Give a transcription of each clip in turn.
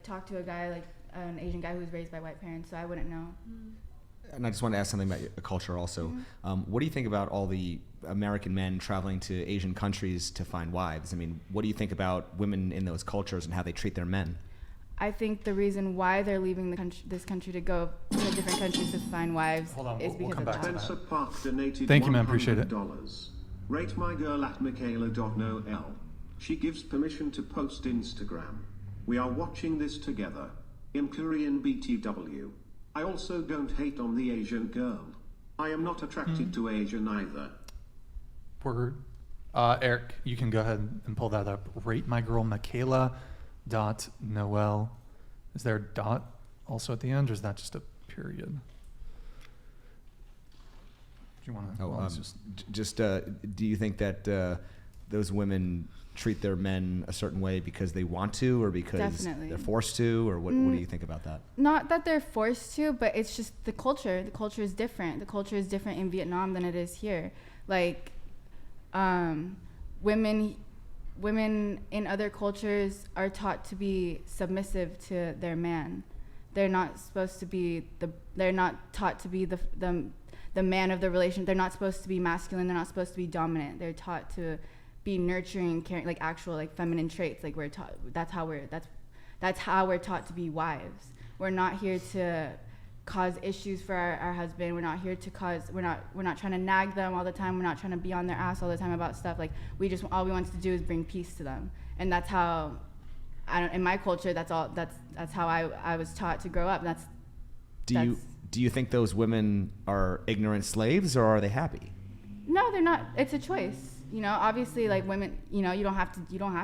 talk to a guy, like an Asian guy who was raised by white parents, so I wouldn't know. And I just want to ask something about your culture also. What do you think about all the American men traveling to Asian countries to find wives? I mean, what do you think about women in those cultures and how they treat their men? I think the reason why they're leaving this country to go to different countries to find wives is because of that. Spencer Park donated Thank you, man. Appreciate it. Rate my girl at Michaela.noel. She gives permission to post Instagram. We are watching this together. In Korean BTW. I also don't hate on the Asian girl. I am not attracted to Asian either. Word. Eric, you can go ahead and pull that up. Rate my girl Michaela.noel. Is there a dot also at the end, or is that just a period? Do you want to? Do you think that those women treat their men a certain way because they want to, or because they're forced to, or what do you think about that? Not that they're forced to, but it's just the culture. The culture is different. The culture is different in Vietnam than it is here. Like, women in other cultures are taught to be submissive to their man. They're not supposed to be they're not taught to be the man of the relation. They're not supposed to be masculine. They're not supposed to be dominant. They're taught to be nurturing, caring, like actual like feminine traits. Like we're taught. That's how we're taught to be wives. We're not here to cause issues for our husband. We're not here to cause. We're not trying to nag them all the time. We're not trying to be on their ass all the time about stuff. Like all we want to do is bring peace to them. And that's how, in my culture, that's how I was taught to grow up. Do you think those women are ignorant slaves, or are they happy? No, they're not. It's a choice. You know, obviously, like women, you know, you don't have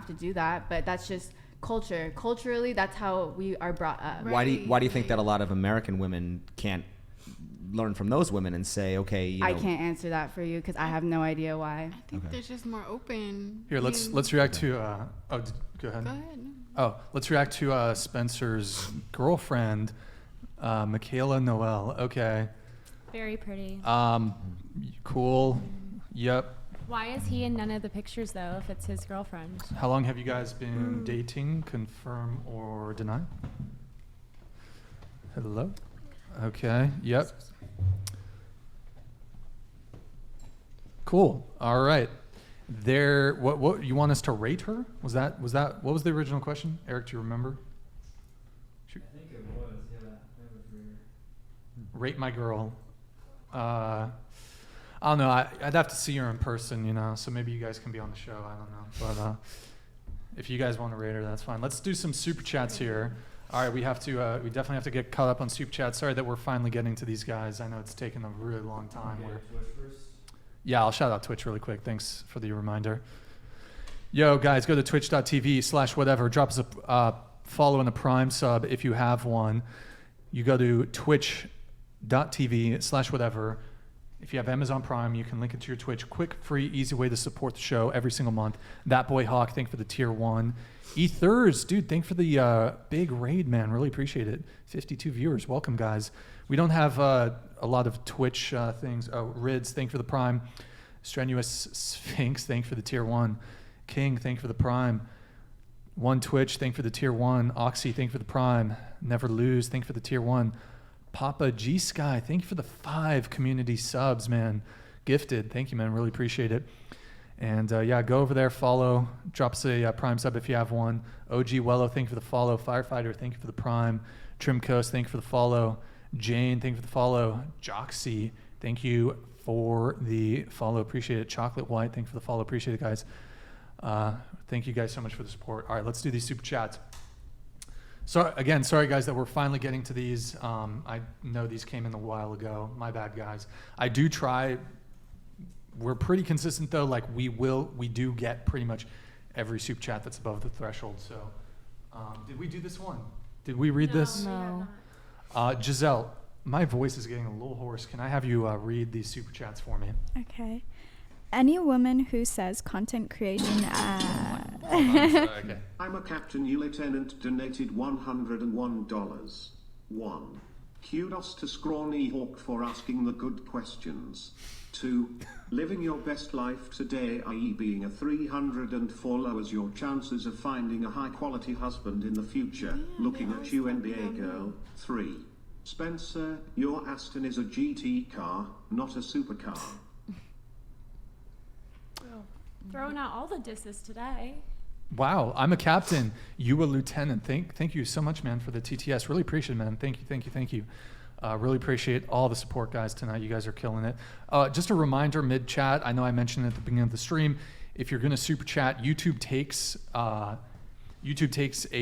to do that, but that's just culture. Culturally, that's how we are brought up. Right. Why do you think that a lot of American women can't learn from those women and say, okay, you know, I can't answer that for you because I have no idea why. I think they're just more open. Here, let's react to. Go ahead. Go ahead. Oh, let's react to Spencer's girlfriend, Michaela Noel. Okay. Very pretty. Cool. Yep. Why is he in none of the pictures, though, if it's his girlfriend? How long have you guys been dating? Confirm or deny? Hello? Okay. Yep. Cool. All right. What you want us to rate her? Was that what was the original question? Eric, do you remember? I think it was, yeah. That was weird. Rate my girl. I don't know. I'd have to see her in person, you know. So maybe you guys can be on the show. I don't know. But if you guys want to rate her, that's fine. Let's do some super chats here. All right, we definitely have to get caught up on super chats. Sorry that we're finally getting to these guys. I know it's taken a really long time. Okay, Twitch first? Yeah, I'll shout out Twitch really quick. Thanks for the reminder. Yo, guys, go to twitch.tv/whatever. Drop us a follow and a Prime sub if you have one. You go to twitch.tv/whatever. If you have Amazon Prime, you can link it to your Twitch. Quick, free, easy way to support the show every single month. That Boy Hawk, thank for the tier 1. Ethers, dude, thank for the big raid, man. Really appreciate it. 52 viewers. Welcome, guys. We don't have a lot of Twitch things. Oh, Rids, thank for the Prime. Strenuous Sphinx, thank for the tier 1. King, thank for the Prime. One Twitch, thank for the tier 1. Oxy, thank for the Prime. Never Lose, thank for the tier 1. Papa G Sky, thank you for the 5 community subs, man. Gifted, thank you, man. Really appreciate it. And yeah, go over there, follow, drop us a Prime sub if you have one. OG Wello, thank you for the follow. Firefighter, thank you for the Prime. Trim Coast, thank you for the follow. Jane, thank you for the follow. Joxy, thank you for the follow. Appreciate it. Chocolate White, thank you for the follow. Appreciate it, guys. Thank you guys so much for the support. All right, let's do these super chats. So again, sorry guys that we're finally getting to these. I know these came in a while ago. My bad, guys. I do try. We're pretty consistent though. Like we do get pretty much every super chat that's above the threshold. So did we do this one? Did we read this? No. Giselle, my voice is getting a little hoarse. Can I have you read these super chats for me? Okay. Any woman who says content creation Okay. I'm a captain, you lieutenant, donated $101. 1. Kudos to Scrawny Hawk for asking the good questions. 2. Living your best life today, i.e. being a 304, lowers your chances of finding a high-quality husband in the future. Looking at you, NBA girl. 3. Spencer, your Aston is a GT car, not a supercar. Throwing out all the disses today. Wow, I'm a captain. You a lieutenant. Thank you so much, man, for the TTS. Really appreciate it, man. Thank you. Really appreciate all the support, guys, tonight. You guys are killing it. Just a reminder, mid-chat, I know I mentioned it at the beginning of the stream, if you're going to super chat, YouTube takes a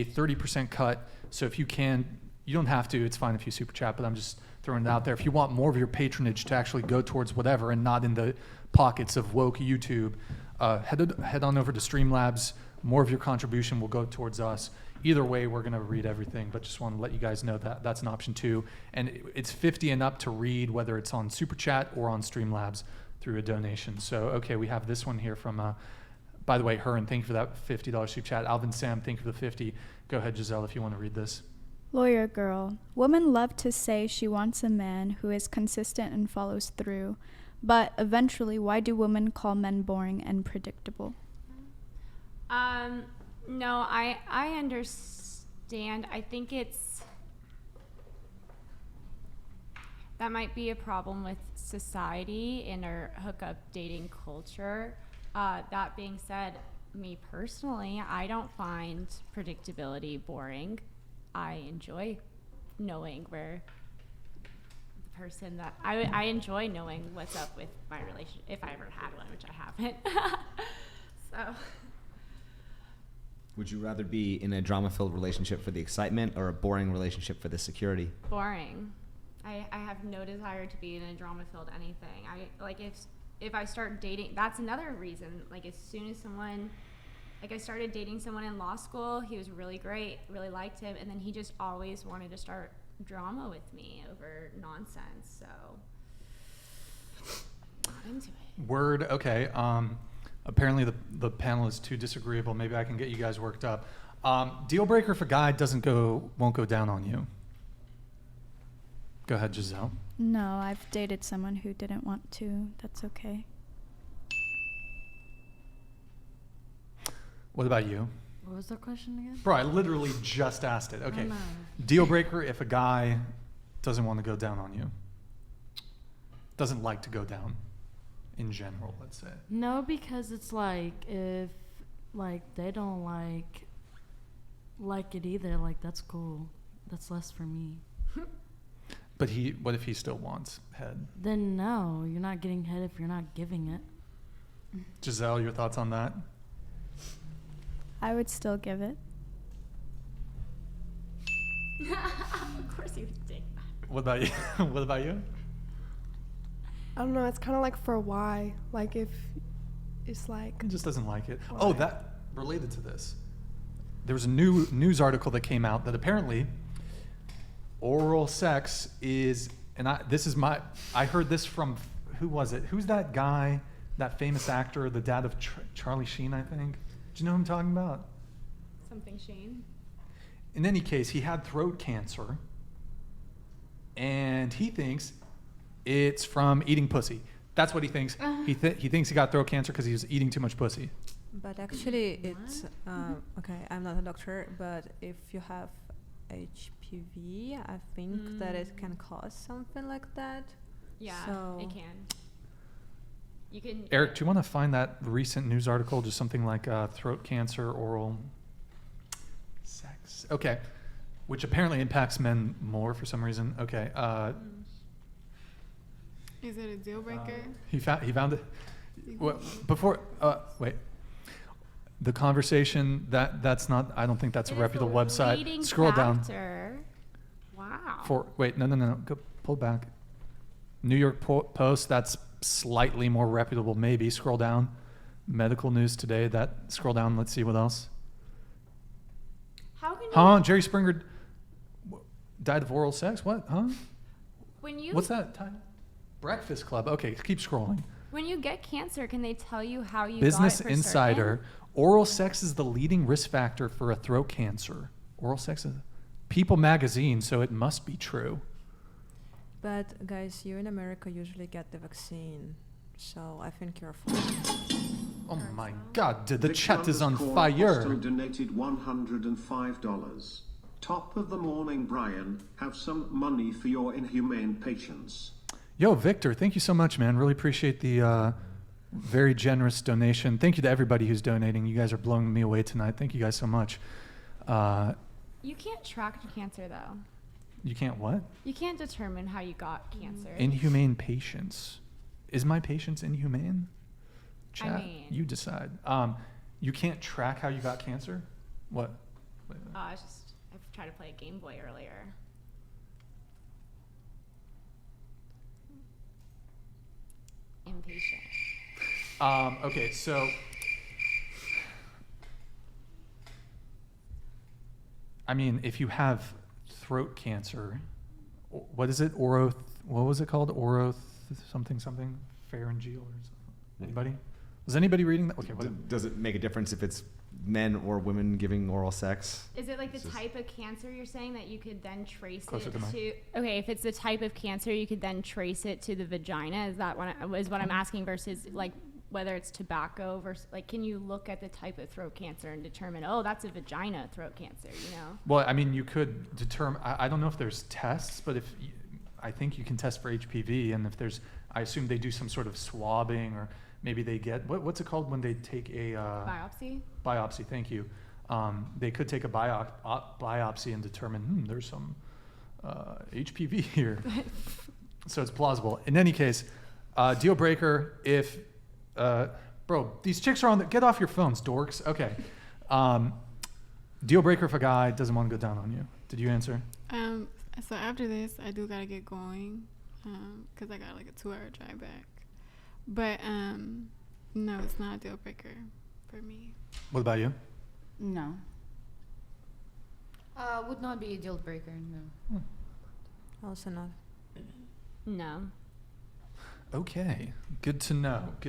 30% cut. So if you can, you don't have to. It's fine if you super chat, but I'm just throwing it out there. If you want more of your patronage to actually go towards whatever and not in the pockets of woke YouTube, head on over to Streamlabs. More of your contribution will go towards us. Either way, we're going to read everything, but just want to let you guys know that that's an option too. And it's 50 and up to read, whether it's on Super Chat or on Streamlabs through a donation. So, okay, we have this one here from, by the way, Hearn, thank you for that $50 Super Chat. Alvin Sam, thank you for the 50. Go ahead, Giselle, if you want to read this. Lawyer girl. Women love to say she wants a man who is consistent and follows through. But eventually, why do women call men boring and predictable? No, I understand. I think that might be a problem with society and our hookup dating culture. That being said, me personally, I don't find predictability boring. I enjoy knowing where the person that I enjoy knowing what's up with my relationship, if I ever had one, which I haven't. So. Would you rather be in a drama-filled relationship for the excitement or a boring relationship for the security? Boring. I have no desire to be in a drama-filled anything. If I start dating, that's another reason. Like as soon as I started dating someone in law school, he was really great, really liked him, and then he just always wanted to start drama with me over nonsense. So, not into it. Word. Okay. Apparently the panel is too disagreeable. Maybe I can get you guys worked up. Deal breaker if a guy won't go down on you. Go ahead, Giselle. No, I've dated someone who didn't want to. That's okay. What about you? What was the question again? Bro, I literally just asked it. Okay. Oh, no. Deal breaker if a guy doesn't want to go down on you. Doesn't like to go down. In general, let's say. No, because it's like if they don't like it either, like that's cool. That's less for me. But what if he still wants head? Then no, you're not getting head if you're not giving it. Giselle, your thoughts on that? I would still give it. Of course you would take that. What about you? What about you? I don't know. It's kind of like for why. Like if it's like. He just doesn't like it. Why? Oh, that related to this. There was a new news article that came out that apparently oral sex is, and I heard this from, who was it? Who's that guy, that famous actor, the dad of Charlie Sheen, I think? Do you know who I'm talking about? Something Shane. In any case, he had throat cancer, and he thinks it's from eating pussy. That's what he thinks. He thinks he got throat cancer because he was eating too much pussy. But actually, it's okay. I'm not a doctor, but if you have HPV, I think that it can cause something like that. Yeah, so it can. You can. Eric, do you want to find that recent news article, just something like throat cancer, oral sex? Okay, which apparently impacts men more for some reason. Okay. Is it a deal breaker? He found it. Well, before wait, the conversation that's not. I don't think that's a reputable website. Scroll down. Wow. No. Go pull back. New York Post. That's slightly more reputable. Maybe scroll down. Medical News Today. That scroll down. Let's see what else. How can you? Jerry Springer died of oral sex. What? Huh? What's that title? Breakfast Club. Okay, keep scrolling. When you get cancer, can they tell you how you Business got it for Insider. certain? Oral sex is the leading risk factor for a throat cancer. Oral sex is People Magazine, so it must be true. But guys, you in America usually get the vaccine, so I think you're fine. Oh my God, the Victor chat is on underscore fire. Austin donated $105. Top of the morning, Brian. Have some money for your inhumane patients. Yo, Victor, thank you so much, man. Really appreciate the very generous donation. Thank you to everybody who's donating. You guys are blowing me away tonight. Thank you guys so much. You can't track cancer though. You can't what? You can't determine how you got cancer. Inhumane patients. Is my patients inhumane? I Chat, mean- you decide. You can't track how you got cancer? What? I tried to play a Game Boy earlier. Impatient. Okay, so I mean, if you have throat cancer, what is it? What was it called? Something pharyngeal or something. Anybody? Was anybody reading that? Okay, what? Does it make a difference if it's men or women giving oral sex? Is it like the type of cancer you're saying that you could then trace Closer it to to? Okay, if it's the type of cancer, you could then trace it to the vagina. Is that what I'm asking? Versus like whether it's tobacco versus like, can you look at the type of throat cancer and determine, oh, that's a vagina throat cancer? You know? Well, I mean, you could determine. I don't know if there's tests, but I think you can test for HPV, and if there's, I assume they do some sort of swabbing, or maybe they get what's it called when they take a Biopsy. Biopsy. Thank you. They could take a biopsy and determine there's some HPV here. So it's plausible. In any case, deal breaker. If bro, these chicks are on the, get off your phones, dorks. Okay. Deal breaker if a guy doesn't want to go down on you. Did you answer? So after this, I do gotta get going, cause I got like a 2-hour drive back. But no, it's not a deal breaker for me. What about you? No. Would not be a deal breaker, no. Also not. No. Okay, good to know.